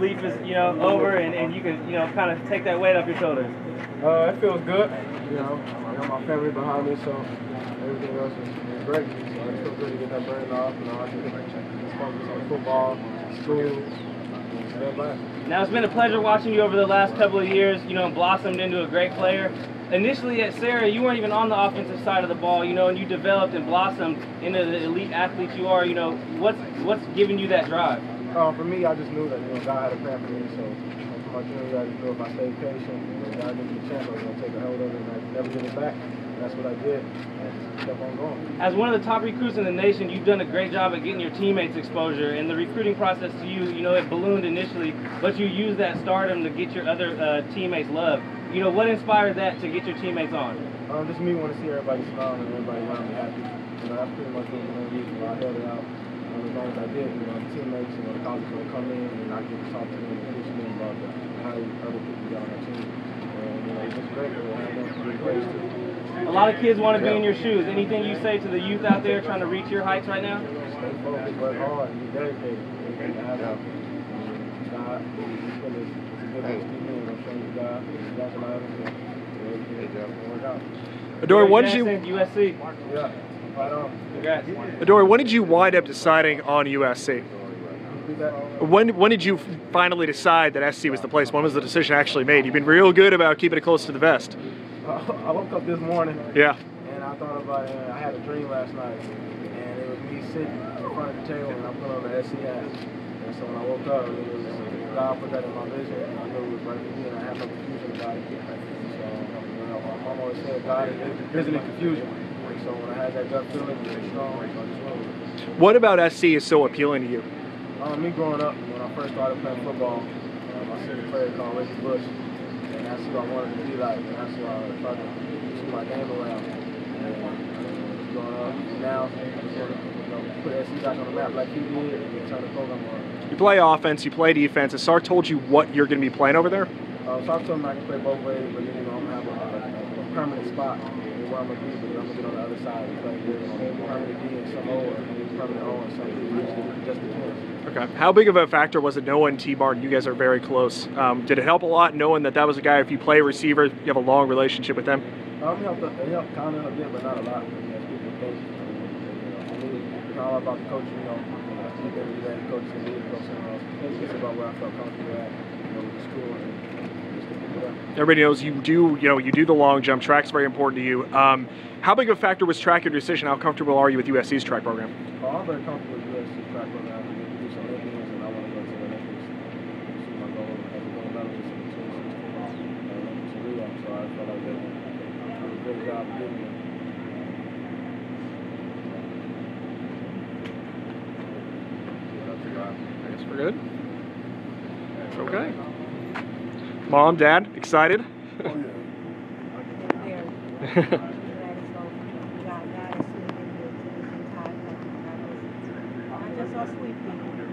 leap is, over and you can, kind of take that weight off your shoulders? It feels good. I got my family behind me, so everything else is great. So it feels good to get that burden off. I can just focus on football, school. Now, it's been a pleasure watching you over the last couple of years, blossomed into a great player. Initially at Sarah, you weren't even on the offensive side of the ball, and you developed and blossomed into the elite athlete you are. What's giving you that drive? For me, I just knew that, God had a plan for me, so from my junior, I just knew if I stayed patient, God gave me a chance, I was going to take a hold of it, and I never give it back. And that's what I did, and just kept on going. As one of the top recruits in the nation, you've done a great job at getting your teammates exposure, and the recruiting process to you, it ballooned initially, but you used that stardom to get your other teammates love. What inspired that to get your teammates on? Just me want to see everybody smiling and everybody around me happy. That's pretty much the main reason why I held it out. As long as I did, the teammates, the colleagues will come in and I get to talk to them and teach them about how other people got on our team. And it's just great to have them be great too. A lot of kids want to be in your shoes. Anything you say to the youth out there trying to reach your heights right now? Stay focused, work hard, and be dedicated. And have God, it's a good experience. I'm showing you God. That's what I understand. Adoree, when did you USC? Yeah, right on. Congrats. Adoree, when did you wind up deciding on USC? When did you finally decide that SC was the place? When was the decision actually made? You've been real good about keeping it close to the vest. I woke up this morning. Yeah. And I thought about it. I had a dream last night, and it was me sitting in front of the table, and I put on the SC hat. And so when I woke up, it was God put that in my vision, and I knew it was right for me, and I had no confusion about it. So my mom always said, God isn't in confusion. So when I had that gut feeling, it was strong. I just went. What about SC is so appealing to you? Me growing up, when I first started playing football, I seen a player called Reggie Bush, and that's who I wanted to be like, and that's who I tried to see my game around. And growing up, and now I just want to put SC back on the map like he did and turn the program on. You play offense, you play defense. Has Sark told you what you're going to be playing over there? Sark told me I can play both ways, but then I'm going to have a permanent spot where I'm going to be, but I'm going to get on the other side and play permanent D and some O, or permanent O and some just between. Okay. How big of a factor was it knowing T-Barton? You guys are very close. Did it help a lot knowing that was a guy, if you play receiver, you have a long relationship with him? It helped kind of a bit, but not a lot. As people think. It's not all about the coach, He can do that, the coach can lead, the coach somewhere else. It's about where I felt comfortable at, with the school and just to pick it up. Everybody knows you do the long jump. Track's very important to you. How big of a factor was track in your decision? How comfortable are you with USC's track program? I'm very comfortable with USC's track program. Olympians, and I want to go to the Olympics. See my goal as a gold medalist in 2016 to Rio. So I felt like they did a great job of getting me. I guess we're good. Okay. Mom, Dad, excited? Very. I just saw sweet people.